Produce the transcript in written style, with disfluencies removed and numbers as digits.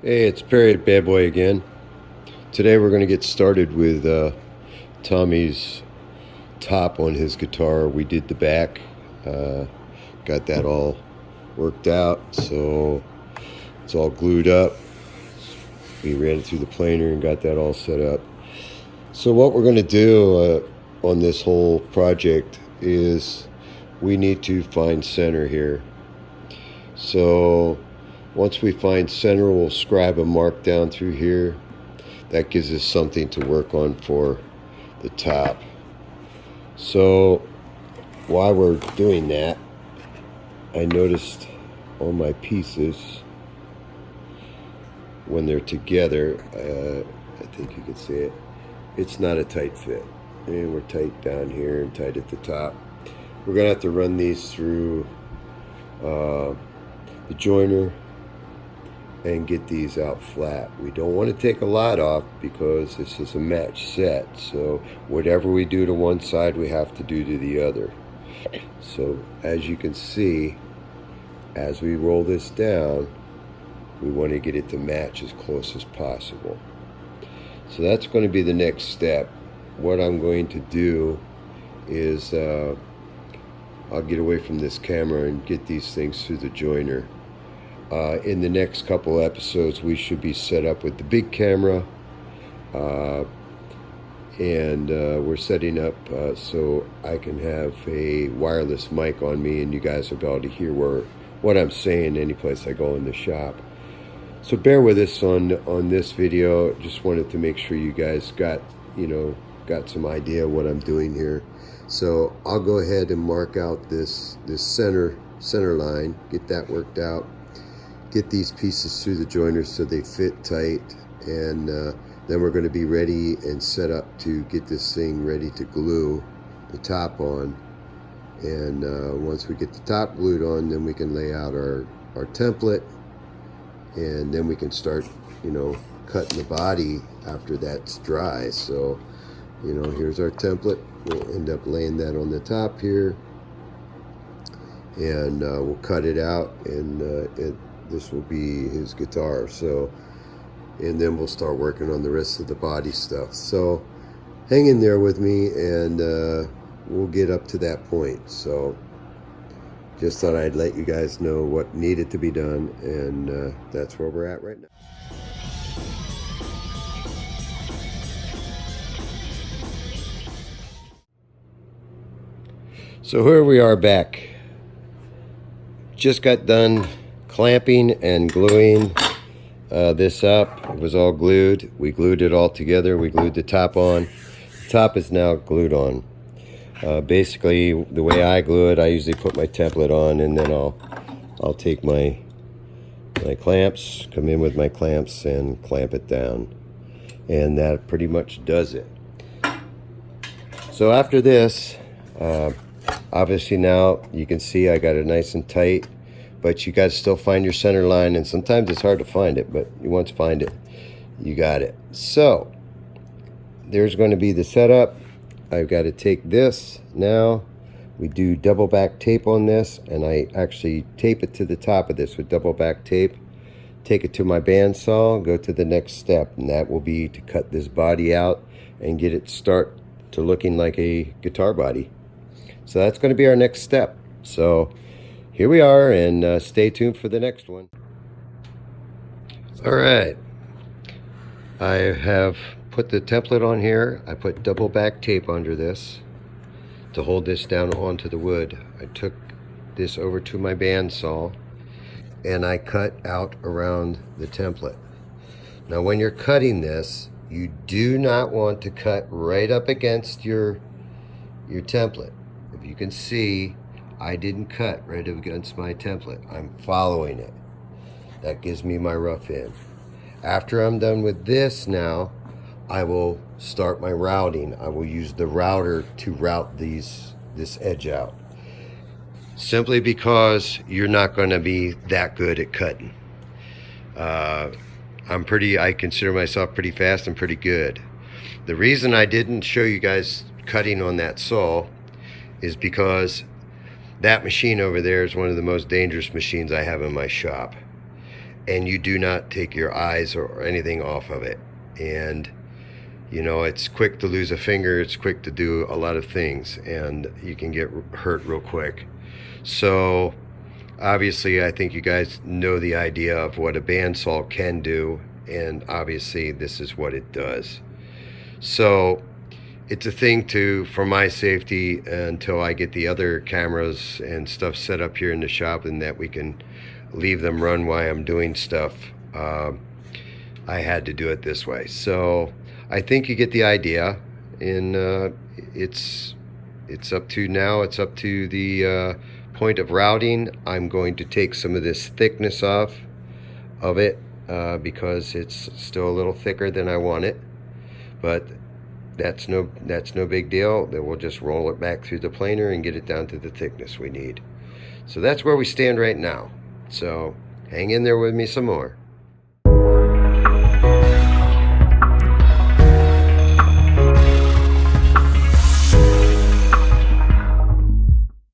Hey, it's Perry at Bad Boy again. Today we're going to get started with Tommy's top on his guitar. We did the back, got that all worked out, so it's all glued up. We ran it through the planer and got that all set up. So what we're going to do on this whole project is we need to find center here. So once we find center, we'll scribe a mark down through here. That gives us something to work on for the top. So while we're doing that, I noticed on my pieces, when they're together, I think you can see it, it's not a tight fit. And we're tight down here and tight at the top. We're gonna have to run these through the joiner and get these out flat. We don't want to take a lot off because this is a match set, so whatever we do to one side we have to do to the other. So as you can see, as we roll this down, we want to get it to match as close as possible. So that's going to be the next step. What I'm going to do is I'll get away from this camera and get these things through the joiner. In the next couple episodes, we should be set up with the big camera, and we're setting up so I can have a wireless mic on me, and you guys will be able to hear what I'm saying any place I go in the shop. So bear with us on this video. Just wanted to make sure you guys got some idea of what I'm doing here. So I'll go ahead and mark out this center line, get that worked out. Get these pieces through the joiner so they fit tight, and then we're going to be ready and set up to get this thing ready to glue the top on. And once we get the top glued on, then we can lay out our template, and then we can start cutting the body after that's dry. So here's our template. We'll end up laying that on the top here, and we'll cut it out, and this will be his guitar. So, and then we'll start working on the rest of the body stuff. So hang in there with me, and we'll get up to that point. So just thought I'd let you guys know what needed to be done, and that's where we're at right now. So here we are back. Just got done clamping and gluing this up. It was all glued. We glued it all together. We glued the top on. The top is now glued on. Basically, the way I glue it, I usually put my template on, and then I'll take my clamps, come in with my clamps, and clamp it down. And that pretty much does it. So after this, obviously now you can see I got it nice and tight. But you got to still find your center line, and sometimes it's hard to find it, but you once find it, you got it. So there's going to be the setup. I've got to take this now. We do double back tape on this, and I actually tape it to the top of this with double back tape. Take it to my bandsaw, go to the next step, and that will be to cut this body out and get it start to looking like a guitar body. So that's going to be our next step. So here we are, and stay tuned for the next one. All right, I have put the template on here. I put double back tape under this to hold this down onto the wood. I took this over to my bandsaw, and I cut out around the template. Now when you're cutting this, you do not want to cut right up against your template. If you can see, I didn't cut right against my template. I'm following it. That gives me my rough end. After I'm done with this now, I will start my routing. I will use the router to route this edge out. Simply because you're not going to be that good at cutting. I consider myself pretty fast and pretty good. The reason I didn't show you guys cutting on that saw is because that machine over there is one of the most dangerous machines I have in my shop. and you do not take your eyes or anything off of it. And you know, it's quick to lose a finger, it's quick to do a lot of things, and you can get hurt real quick. So obviously I think you guys know the idea of what a bandsaw can do, and obviously this is what it does. So it's a thing for my safety until I get the other cameras and stuff set up here in the shop, and that we can leave them run while I'm doing stuff. I had to do it this way. So I think you get the idea, and it's up to now. It's up to the point of routing. I'm going to take some of this thickness off of it because it's still a little thicker than I want it, but that's no big deal. Then we'll just roll it back through the planer and get it down to the thickness we need. So that's where we stand right now. So hang in there with me some more.